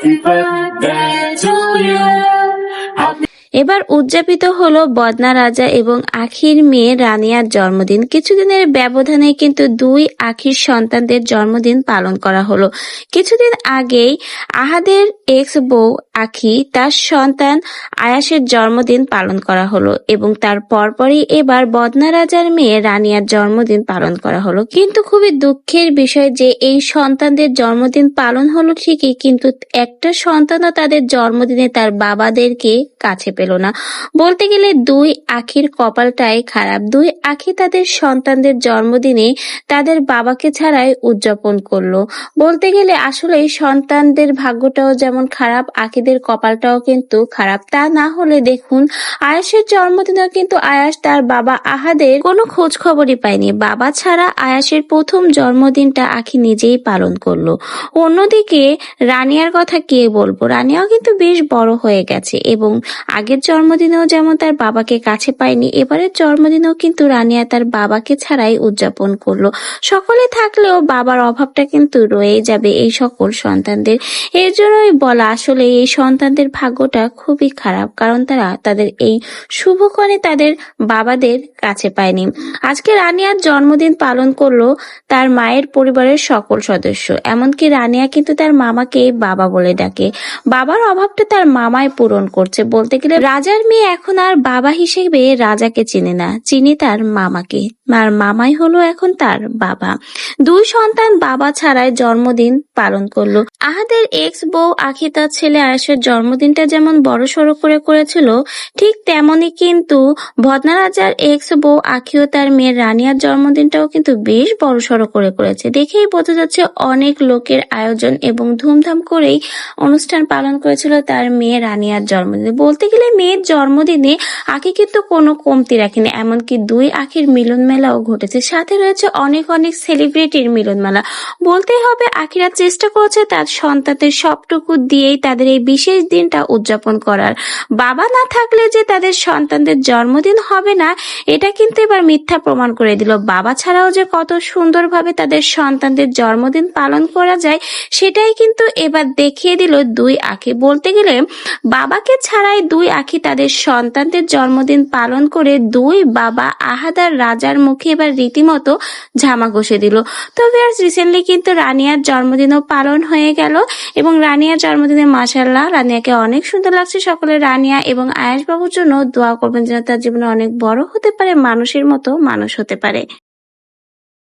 Happy birthday to you. এবার উদযাপিত হলো বদনা রাজা এবং আখির মেয়ে রানিয়ার জন্মদিন। কিছুদিনের ব্যবধানে কিন্তু দুই আখির সন্তানদের জন্মদিন পালন করা হলো। কিছুদিন আগেই আহাদের এক্স বউ আখি তার সন্তান আয়াসের জন্মদিন পালন করা হলো এবং তার পরপরই এবার বদনা রাজার মেয়ে রানিয়ার জন্মদিন পালন করা হলো। কিন্তু খুবই দুঃখের বিষয় যে এই সন্তানদের জন্মদিন পালন হলো ঠিকই, কিন্তু একটা সন্তানও তাদের জন্মদিনে তার বাবাদেরকে কাছে পেল না। বলতে গেলে দুই আখির কপালটাই খারাপ। দুই আখি তাদের সন্তানদের জন্মদিনে তাদের বাবাকে ছাড়াই উদযাপন করলো। বলতে গেলে আসলে সন্তানদের ভাগ্যটাও যেমন খারাপ, আখিদের কপালটাও কিন্তু খারাপ। তা না হলে দেখুন আয়াসের জন্মদিনেও কিন্তু আয়াস তার বাবা আহাদের কোনো খোঁজ খবরই পায়নি। বাবা ছাড়া আয়াসের প্রথম জন্মদিনটা আখি নিজেই পালন করলো। অন্যদিকে রানিয়ার কথা কে বলবো, রানিয়াও কিন্তু বেশ বড় হয়ে গেছে এবং আগের জন্মদিনেও যেমন তার বাবাকে কাছে পায়নি, এবারের জন্মদিনেও কিন্তু রানিয়া তার বাবাকে ছাড়াই উদযাপন করলো। সকলে থাকলেও বাবার অভাবটা কিন্তু রয়েই যাবে এই সকল সন্তানদের। এর জন্যই বলা আসলে এই সন্তানদের ভাগ্যটা খুবই খারাপ, কারণ তারা তাদের এই শুভক্ষণে তাদের বাবাদের কাছে পায়নি। আজকে রানিয়ার জন্মদিন পালন করলো তার মায়ের পরিবারের সকল সদস্য, এমনকি রানিয়া কিন্তু তার মামাকে বাবা বলে ডাকে। বাবার অভাবটা তার মামাই পূরণ করছে। বলতে গেলে রাজার মেয়ে এখন আর বাবা হিসেবে রাজাকে চিনে না, চিনি তার মামাকে। আর মামাই হলো এখন তার বাবা। দুই সন্তান বাবা ছাড়াই জন্মদিন পালন করলো। আহাদের এক্স বউ আখি তার ছেলে আয়েশের জন্মদিনটা যেমন বড় সড়ো করে করেছিল, ঠিক তেমনি কিন্তু বদনা রাজার এক্স বউ আখিও তার মেয়ের রানিয়ার জন্মদিনটাও কিন্তু বেশ বড় সড়ো করে করেছে। দেখেই বোঝা যাচ্ছে অনেক লোকের আয়োজন এবং ধুমধাম করেই অনুষ্ঠান পালন করেছিল তার মেয়ে রানিয়ার জন্মদিনে। বলতে গেলে মেয়ের জন্মদিনে আখি কিন্তু কোনো কমতি রাখেনি, এমনকি দুই আখির মিলন মেলাও ঘটেছে, সাথে রয়েছে অনেক অনেক সেলিব্রিটির মিলন মেলা। বলতেই হবে আখিরা চেষ্টা করেছে তার সন্তানদের সবটুকু দিয়েই তাদের এই বিশেষ দিনটা উদযাপন করার। বাবা না থাকলে যে তাদের সন্তানদের জন্মদিন হবে না, এটা কিন্তু এবার মিথ্যা প্রমাণ করে দিল। বাবা ছাড়াও যে কত সুন্দরভাবে তাদের সন্তানদের জন্মদিন পালন করা যায়, সেটাই কিন্তু এবার দেখিয়ে দিল দুই আখি। বলতে গেলে বাবাকে ছাড়াই দুই আখি তাদের সন্তানদের জন্মদিন পালন করে দুই বাবা আহাদার রাজার মুখে এবার রীতিমতো ঝামা ঘষে দিল। তো ভিউয়ার্স, রিসেন্টলি কিন্তু রানিয়ার জন্মদিনও পালন হয়ে গেল এবং রানিয়ার জন্মদিনে মাশাআল্লাহ রানিয়াকে অনেক সুন্দর লাগছে। সকলে রানিয়া এবং আয়াস বাবুর জন্য দোয়া করবেন যেন তার জীবনে অনেক বড় হতে পারে, মানুষের মতো মানুষ হতে পারে।